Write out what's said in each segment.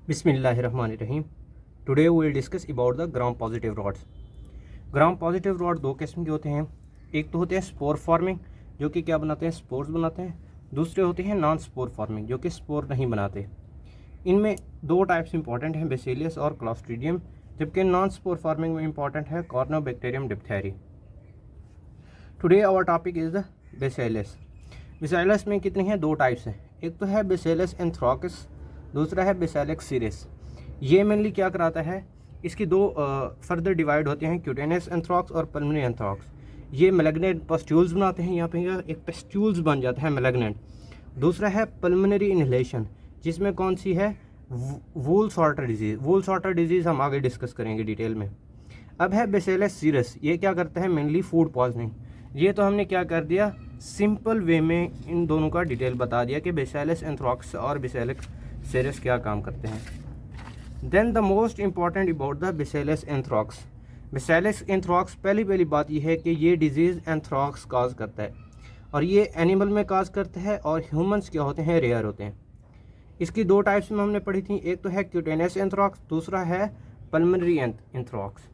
बिस्मिल्लाहिर्रहमानिर्रहीम। Today we will discuss about the gram positive rods. Gram positive rod दो किस्म के होते हैं। एक तो होते हैं स्पोर फार्मिंग, जो कि क्या बनाते हैं, स्पोर्स बनाते हैं। दूसरे होते हैं नॉन स्पोर फार्मिंग, जो कि स्पोर नहीं बनाते। इनमें दो टाइप्स इंपॉर्टेंट हैं, बेसिलियस और क्लॉस्ट्रीडियम, जबकि नॉन स्पोर फार्मिंग में इंपॉर्टेंट है corynebacterium diphtheriae. Today our topic is the bacillus. Bacillus में कितनी हैं, दो टाइप्स हैं। एक तो है बेसिलस एंथ्राकिस, दूसरा है बेसिलस सीरिस। ये मेनली क्या कराता है, इसकी दो फर्दर डिवाइड होते हैं, क्यूटेनियस एंथ्राक्स और पल्मोनरी एंथ्राक्स। ये मैलिग्नेंट पस्ट्यूल्स बनाते हैं, यहाँ पे एक पस्ट्यूल्स बन जाता है मैलिग्नेंट। दूसरा है पल्मोनरी इनहेलेशन, जिसमें कौन सी है, वूल सॉर्टर डिजीज़। वूल सॉर्टर डिजीज़ हम आगे डिस्कस करेंगे डिटेल में। अब है बेसिलस सीरिस, ये क्या करता है, मेनली फूड पॉइजनिंग। ये तो हमने क्या कर दिया, सिंपल वे में इन दोनों का डिटेल बता दिया कि बेसिलस एंथ्राक्स और बेसिलस सीरिस क्या काम करते हैं। Then the most important about the bacillus anthrax. Bacillus anthrax पहली बात यह है कि ये डिजीज़ एंथ्राक्स काज करता है, और ये एनिमल में काज करता है, और ह्यूमंस क्या होते हैं, रेयर होते हैं। इसकी दो टाइप्स में हमने पढ़ी थी, एक तो है क्यूटेनियस एंथ्राक्स, दूसरा है पल्मोनरी एंथ्राक्स।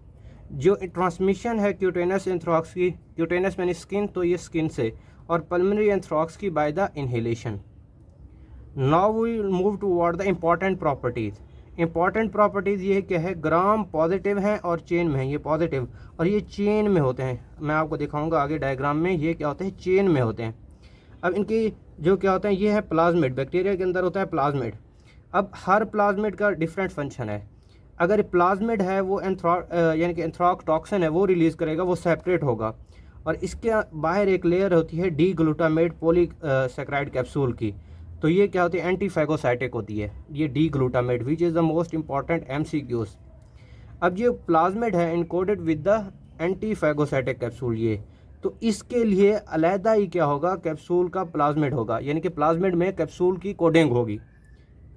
जो ट्रांसमिशन है क्यूटेनियस एंथ्राक्स की, क्यूटेनियस मैंने स्किन, तो ये स्किन से, और पल्मोनरी एंथ्राक्स की by the inhalation. Now we move toward the important properties. Important properties ये क्या है, ग्राम पॉजिटिव हैं और चेन में हैं, ये पॉजिटिव और ये चेन में होते हैं। मैं आपको दिखाऊंगा आगे डायग्राम में, ये क्या होते हैं, चेन में होते हैं। अब इनकी जो क्या होते हैं, ये है प्लाज्मिड, बैक्टीरिया के अंदर होता है प्लाज्मिड। अब हर प्लाज्मिड का डिफरेंट फंक्शन है। अगर प्लाज्मिड है वो यानी कि एंथ्राक टॉक्सिन है वो रिलीज़ करेगा, वो सेपरेट होगा, और इसके बाहर एक लेयर होती है डी ग्लूटामेट पॉलीसैकेराइड कैप्सूल की, तो ये क्या होती है, एंटीफैगोसाइटिक होती है ये D glutamate, which is the most important MCQs। अब ये प्लाज्मिड है इनकोडेड विद द एंटीफैगोसाइटिक कैप्सूल, ये तो इसके लिए अलहदा ही क्या होगा, कैप्सूल का प्लाज्मिड होगा, यानी कि प्लाज्मिड में कैप्सूल की कोडिंग होगी।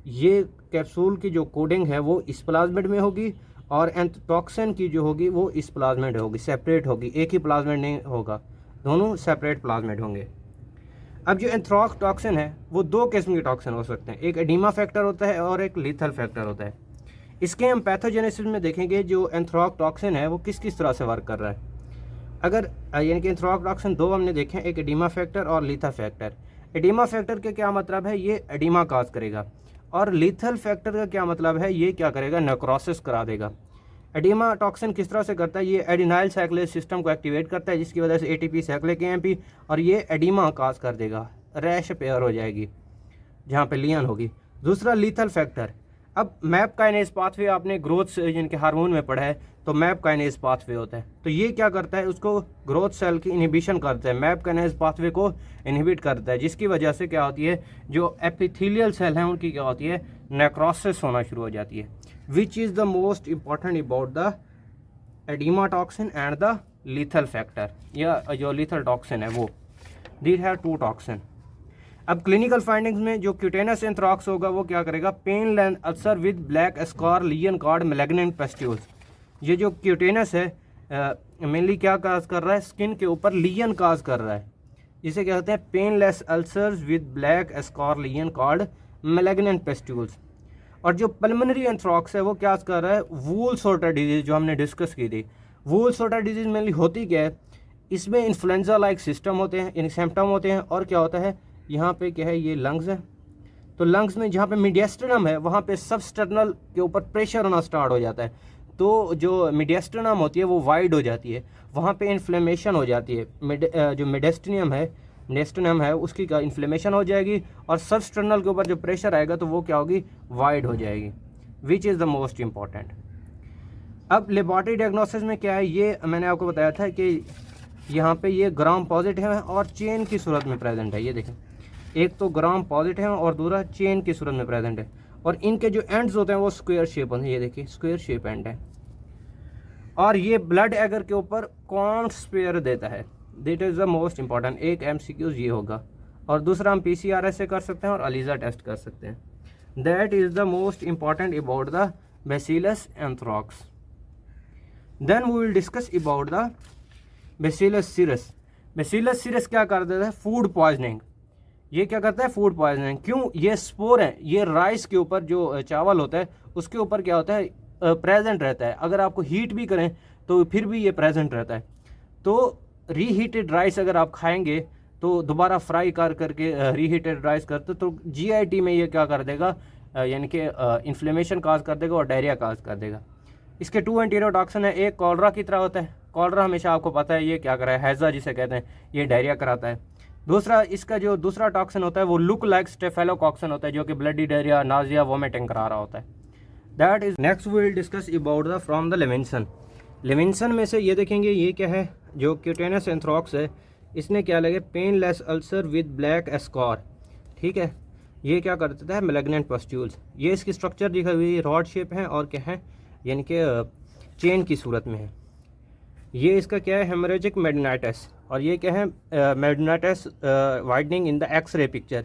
ये कैप्सूल की जो कोडिंग है वो इस प्लाज्मिड में होगी, और टॉक्सिन की जो होगी वो इस प्लाज्मिड होगी, सेपरेट होगी, एक ही प्लाज्मिड नहीं होगा, दोनों सेपरेट प्लाज्मिड होंगे। अब जो एंथ्राक टॉक्सिन है वो दो किस्म के टॉक्सिन हो सकते हैं, एक एडिमा फैक्टर होता है और एक लीथल फैक्टर होता है। इसके हम पैथोजेनेसिस में देखेंगे जो एंथ्राक टॉक्सिन है वो किस किस तरह से वर्क कर रहा है। अगर यानी कि एंथ्राक टॉक्सिन दो हमने देखे, एक एडिमा फैक्टर और लीथल फैक्टर। एडिमा फैक्टर के क्या मतलब है, ये एडिमा काज करेगा, और लीथल फैक्टर का क्या मतलब है, ये क्या करेगा, नेक्रोसिस करा देगा। एडिमा टॉक्सिन किस तरह से करता है, ये एडिनाइल साइक्लेज सिस्टम को एक्टिवेट करता है, जिसकी वजह से ATP साइक्लिक AMP, और ये एडिमा काज कर देगा, रैश पेयर हो जाएगी जहाँ पे लियन होगी। दूसरा लीथल फैक्टर। अब मैप काइनेज पाथवे आपने ग्रोथ जिनके हार्मोन में पढ़ा है, तो मैप काइनेज पाथवे होता है, तो ये क्या करता है, उसको ग्रोथ सेल की इनहिबिशन करता है, मैप काइनेज पाथवे को इनहिबिट करता है, जिसकी वजह से क्या होती है, जो एपिथेलियल सेल हैं उनकी क्या होती है, नेक्रोसिस होना शुरू हो जाती है। Which is the most important about the edema toxin and the lethal factor, या जो लीथल टॉक्सिन है वो, दीज हैव टू टॉक्सिन। अब क्लिनिकल फाइंडिंग्स में जो क्यूटेनस एंथ्राक्स होगा वो क्या करेगा, painless ulcer with black scar लियन कार्ड मैलिग्नेंट पेस्ट्यूल्स। ये जो क्यूटेनस है मेनली क्या काज कर रहा है, स्किन के ऊपर लियन काज कर रहा है, जिसे क्या कहते हैं, painless ulcers with black scar लियन कार्ड मैलिग्नेंट पेस्ट्यूल्स। और जो पल्मोनरी एंथ्राक्स है वो क्या कर रहा है, वूल सॉर्टर डिजीज़ जो हमने डिस्कस की थी। वूल सॉर्टर डिजीज़ मेनली होती क्या है, इसमें इन्फ्लुएंजा लाइक सिस्टम होते हैं, इन सिम्टम होते हैं, और क्या होता है, यहाँ पे क्या है, ये लंग्स है, तो लंग्स में जहाँ पे मीडियस्टर्नम है वहाँ पे सबस्टर्नल के ऊपर प्रेशर होना स्टार्ट हो जाता है, तो जो मीडियस्टर्नम होती है वो वाइड हो जाती है, वहाँ पे इन्फ्लेमेशन हो जाती है। जो मेडिस्टनियम है उसकी क्या इन्फ्लेमेशन हो जाएगी, और सबस्टर्नल के ऊपर जो प्रेशर आएगा तो वो क्या होगी, वाइड हो जाएगी, विच इज़ द मोस्ट इम्पॉर्टेंट। अब लेबॉरेटरी डायग्नोसिस में क्या है, ये मैंने आपको बताया था कि यहाँ पे ये ग्राम पॉजिटिव है और चेन की सूरत में प्रेजेंट है। ये देखें, एक तो ग्राम पॉजिटिव है और दूसरा चेन की सूरत में प्रेजेंट है, और इनके जो एंड्स होते हैं वो स्क्वायर शेप होते हैं, ये देखिए स्क्वायर शेप एंड है, और ये ब्लड एगर के ऊपर कौन स्पेयर देता है, that is the most important. एक MCQs ये होगा, और दूसरा हम PCRS से कर सकते हैं और अलीजा टेस्ट कर सकते हैं। That is the most important about the bacillus anthrax. Then we will discuss about the bacillus cereus. Bacillus cereus क्या कर देता है, फूड पॉइजनिंग। ये क्या करता है, फूड पॉइजनिंग। क्यों, ये स्पोर है, ये राइस के ऊपर जो चावल होता है उसके ऊपर क्या होता है, प्रेजेंट रहता है। अगर आपको हीट भी करें तो फिर भी ये प्रेजेंट रहता है। तो रीहीटेड राइस अगर आप खाएंगे तो दोबारा फ्राई करके रीहीटेड राइस करते तो जीआईटी में ये क्या कर देगा, यानी कि इन्फ्लेमेशन काज कर देगा और डायरिया काज कर देगा। इसके 2 एंटीरोटॉक्सिन है। एक कॉलरा की तरह होता है, कॉलरा हमेशा आपको पता है ये क्या करा है, हैज़ा जिसे कहते हैं, ये डायरिया कराता है। दूसरा, इसका जो दूसरा टॉक्सिन होता है वो लुक लाइक स्टेफेलोकॉक्सिन होता है, जो कि ब्लडी डायरिया, नाजिया, वोमिटिंग करा रहा होता है। That is next we will discuss about the from the Levinson. Levinson में से ये देखेंगे, ये क्या है, जो क्यूटेनस एंथ्रॉक्स है, इसने क्या लगे, पेनलेस अल्सर विद ब्लैक एस्कॉर। ठीक है, ये क्या कर देता है, मैलिग्नेंट पस्ट्यूल्स। ये इसकी स्ट्रक्चर दिखाई हुई रॉड शेप है और क्या है, यानी कि चेन की सूरत में है। ये इसका क्या है, हेमरेजिक मेडनाइटिस। और ये क्या है, mediastinitis widening in the X ray picture.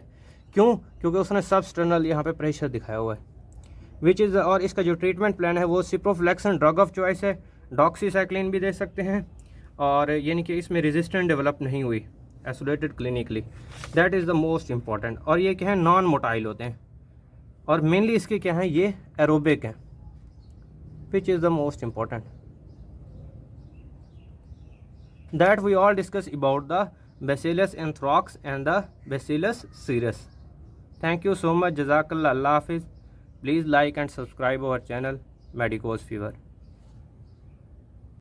क्यों, क्योंकि उसने सबस्टर्नल यहाँ पे प्रेशर दिखाया हुआ है, विच इज़। और इसका जो ट्रीटमेंट प्लान है वो सिप्रोफ्लेक्सन ड्रग ऑफ चॉइस है, डॉक्सीसाइक्लिन भी दे सकते हैं, और यानी कि इसमें रेजिस्टेंट डेवलप नहीं हुई, isolated clinically. That is the most important. और ये क्या है, नॉन मोटाइल होते हैं, और मेनली इसके क्या है, ये एरोबिक हैं, विच is the most important. That we all discuss about the Bacillus anthrax and the Bacillus cereus. Thank you so much. Jazakallah. Allah Hafiz. Please like and subscribe our channel Medicos Fever.